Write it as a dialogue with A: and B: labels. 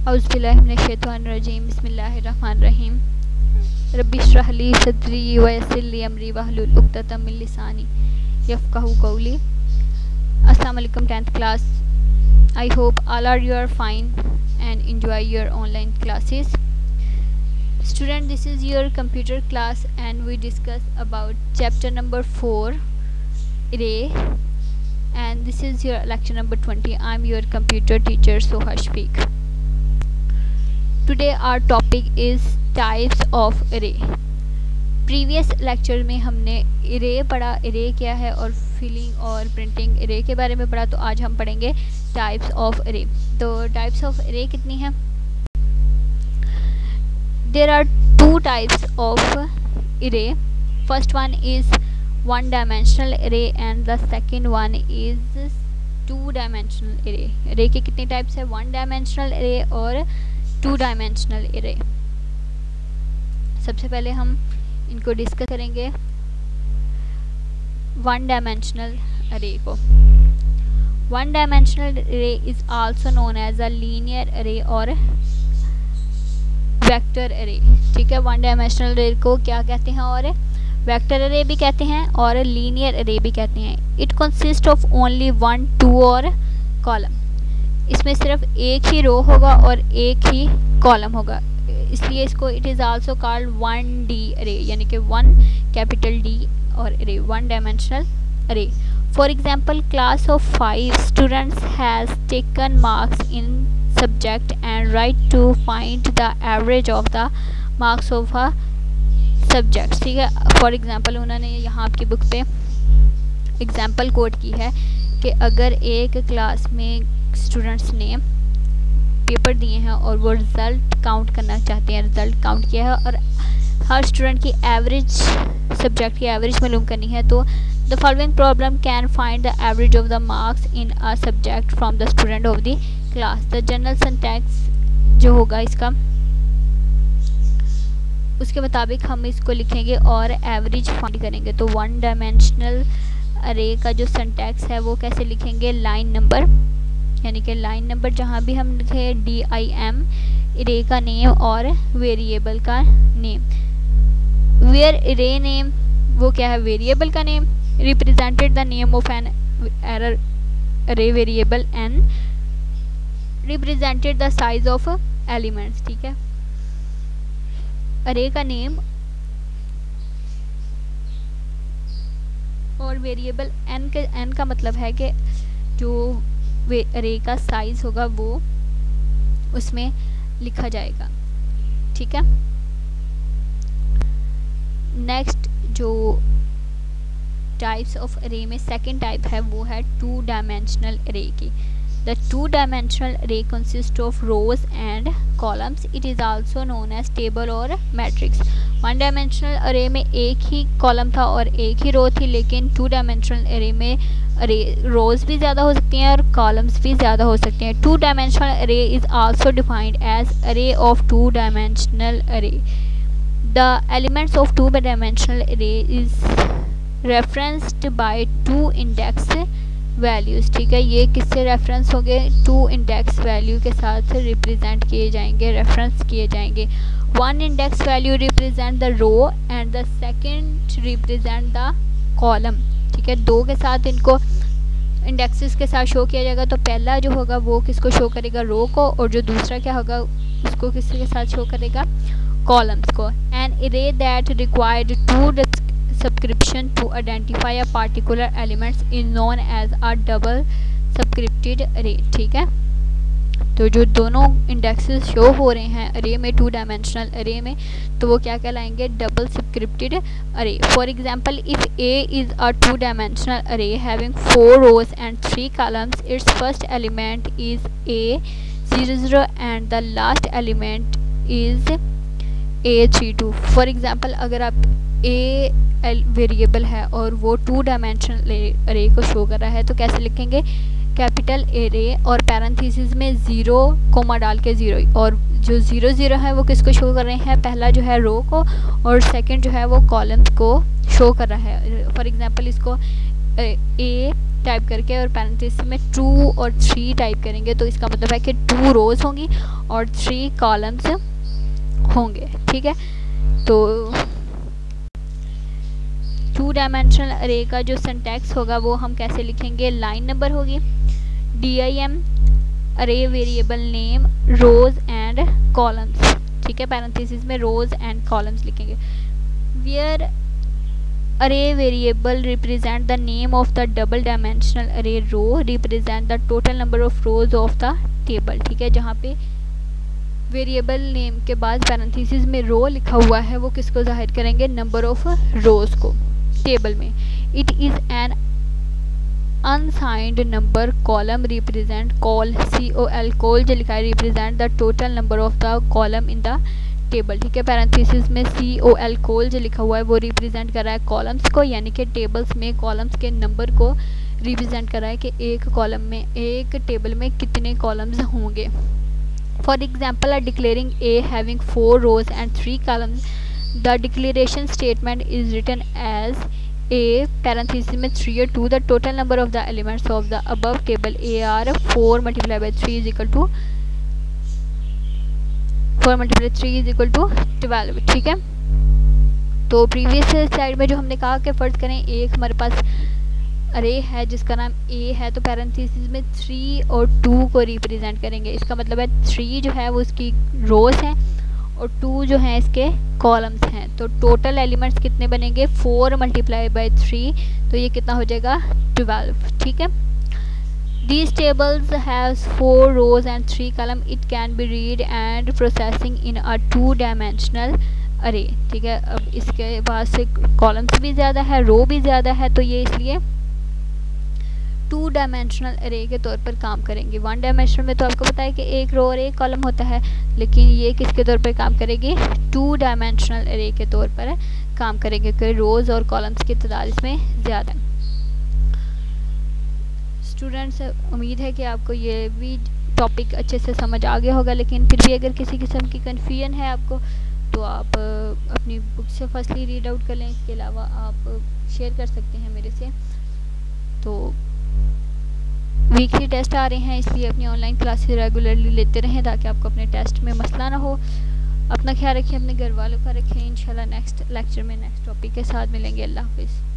A: औज़ुबिल्लाहिमिनश्शैतानिर्रजीम बिस्मिल्लाहिर्रहमानिर्रहीम रब्बिश्रह ली सदरी व यस्सिर ली अमरी वहलुल उक़दतम मिन लिसानी यफ़क़हू क़ौली। अस्सलाम वालेकुम 10th class. I hope all are you are fine and enjoy your online classes. Student, this is your computer class and we discuss about chapter number 4 array, and this is your lecture number 20. I am your computer teacher Soha Shafiq. Today our topic is types of array. Previous lecture में हमने array पढ़ा, array क्या है और filling और printing array के बारे में पढ़ा। तो आज हम पढ़ेंगे टाइप्स ऑफ array। तो टाइप्स ऑफ array कितनी हैं? There are two types of array. First one is one dimensional array and the second one is two dimensional array. array के कितने टाइप्स है? one dimensional array और two dimensional array. सबसे पहले हम इनको डिस्कस करेंगे वन डायमेंशनल अरे को। One dimensional array is also known as a linear array और वेक्टर अरे। ठीक है, वन डायमेंशनल अरे को क्या कहते हैं? और वेक्टर अरे भी कहते हैं और लीनियर अरे भी कहते हैं। इट कंसिस्ट ऑफ ओनली 1, 2 और कॉलम। इसमें सिर्फ एक ही रो होगा और एक ही कॉलम होगा, इसलिए इसको it is also called 1D अरे, यानी कि 1 कैपिटल D और array, one dimensional array. For example, class of 5 students has taken marks in subject and right to find the average of the marks of a subject. ठीक है, for example उन्होंने यहाँ आपकी book पे example coat की है कि अगर एक क्लास में स्टूडेंट्स ने पेपर दिए हैं और वो रिज़ल्ट काउंट करना चाहते हैं, रिज़ल्ट काउंट किया है और हर स्टूडेंट की एवरेज, सब्जेक्ट की एवरेज मालूम करनी है, तो the following problem can find the average of the marks in a subject from the student of the class. The general syntax जो होगा इसका, उसके मुताबिक हम इसको लिखेंगे और एवरेज फाइंड करेंगे। तो वन डायमेंशनल अरे का जो सिंटैक्स है वो कैसे लिखेंगे? लाइन नंबर, यानी कि लाइन नंबर जहाँ भी हम लिखे DIM अरे का नेम और वेरिएबल का नेम। वेयर अरे नेम वो क्या है? वेरिएबल का name. Represented the name of an array array variable n represented the size of elements. ठीक है, अरे का नेम और वेरिएबल एन का मतलब है कि जो अरे का साइज होगा वो उसमें लिखा जाएगा। ठीक है, नेक्स्ट जो टाइप्स ऑफ अरे में सेकंड टाइप है वो है टू डायमेंशनल अरे की। The two dimensional array consist of rows and columns. It is also known as table और मैट्रिक्स। वन डायमेंशनल अरे में एक ही कॉलम था और एक ही रो थी, लेकिन टू डायमेंशनल अरे में अरे रोज भी ज़्यादा हो सकती हैं और कॉलम्स भी ज़्यादा हो सकते हैं। Two dimensional array is also defined as array of two dimensional array. The elements of two dimensional array is referenced by two index values. ठीक है, ये किससे रेफरेंस होंगे? टू इंडेक्स वैल्यू के साथ रिप्रेजेंट किए जाएंगे, रेफरेंस किए जाएंगे। One index value represent the row and the second represent the column. ठीक है, दो के साथ इनको इंडेक्सेस के साथ शो किया जाएगा। तो पहला जो होगा वो किसको शो करेगा? रो को, और जो दूसरा क्या होगा उसको किसके साथ शो करेगा? कॉलम्स को। An array that required to subscription to identify a particular elements is known as a double subscripted array। ठीक है, तो जो दोनों इंडेक्सेस शो हो रहे हैं अरे में, टू डायमेंशनल अरे में, तो वो क्या कहलाएंगे? डबल सबस्क्रिप्टेड अरे। For example, if A is a two dimensional array having 4 rows and 3 columns, its first element is A00 and the last element is A32। For example, अगर आप A variable है और वो टू डायमेंशनल अरे को show कर रहा है तो कैसे लिखेंगे? कैपिटल अरे और पैरेंथेसिस में 0 कोमा डाल के 0, और जो 0 0 है वो किसको शो कर रहे हैं? पहला जो है रो को और सेकंड जो है वो कॉलम्स को शो कर रहा है। फॉर एग्जांपल, इसको A टाइप करके और पैरेंथेसिस में 2 और 3 टाइप करेंगे तो इसका मतलब है कि 2 रोज़ होंगी और 3 कॉलम्स होंगे। ठीक है, तो 2 डायमेंशनल अरे का जो सिंटैक्स होगा वो हम कैसे लिखेंगे, लाइन नंबर होगी DIM array variable name rows and columns. ठीक है, पैरेंथेसिस में रोज एंड कॉलम्स लिखेंगे। Where array variable represent the name of the double dimensional array row represent the total number of rows of the table. ठीक है, जहाँ पे variable name के बाद पैरेंथेसिस में रो लिखा हुआ है वो किसको जाहिर करेंगे, नंबर ऑफ रोज को टेबल में। It is an unsigned number column represent call COL call जो लिखा है represent the total number of the column in the table. ठीक है, पैरेंथेसिस में COL कॉल जो लिखा हुआ है वो रिप्रेजेंट कर रहा है कॉलम्स को, यानी कि टेबल्स में कॉलम्स के नंबर को रिप्रेजेंट कर रहा है कि एक कॉलम में एक टेबल में कितने कॉलम्स होंगे। For example declaring A having 4 rows and 3 columns, the declaration statement is written as A parenthesis में 3 और 2 the total number of the elements of the above table A are 4 multiplied by 3 is equal to 4 multiplied by 3 is equal to 12। ठीक है, तो previous slide में जो हमने कहा कि फ़र्ज़ करें एक हमारे पास अरे है जिसका नाम A है, तो पैरेंथेसिस में 3 और 2 को रिप्रेजेंट करेंगे। इसका मतलब है 3 जो है वो उसकी रोज हैं और 2 जो हैं इसके कॉलम्स हैं। तो टोटल एलिमेंट्स कितने बनेंगे, 4 मल्टीप्लाई बाई 3, तो ये कितना हो जाएगा 12। ठीक है, These tables has 4 rows and 3 columns. It can be read and processing in a 2-dimensional array। ठीक है, अब इसके पास कॉलम्स भी ज़्यादा है, रो भी ज़्यादा है, तो ये इसलिए 2 डायमेंशनल अरे के तौर पर काम करेंगे। 1 डायमेंशनल में तो आपको पता है कि एक रो और एक कॉलम होता है, लेकिन ये किसके तौर पर काम करेगी, 2 डायमेंशनल अरे के तौर पर काम करेंगे क्योंकि रोज़ और कॉलम्स की तादाद इसमें ज़्यादा है। स्टूडेंट्स, उम्मीद है कि आपको ये भी टॉपिक अच्छे से समझ आ गया होगा, लेकिन फिर भी अगर किसी किस्म की कन्फ्यूजन है आपको तो आप अपनी बुक से फर्स्टली रीड आउट कर लें। इसके अलावा आप शेयर कर सकते हैं मेरे से। तो वीकली टेस्ट आ रहे हैं, इसलिए अपनी ऑनलाइन क्लासेस रेगुलरली लेते रहें ताकि आपको अपने टेस्ट में मसला ना हो। अपना ख्याल रखें, अपने घर वालों का रखें। इंशाल्लाह नेक्स्ट लेक्चर में नेक्स्ट टॉपिक के साथ मिलेंगे। अल्लाह हाफिज़।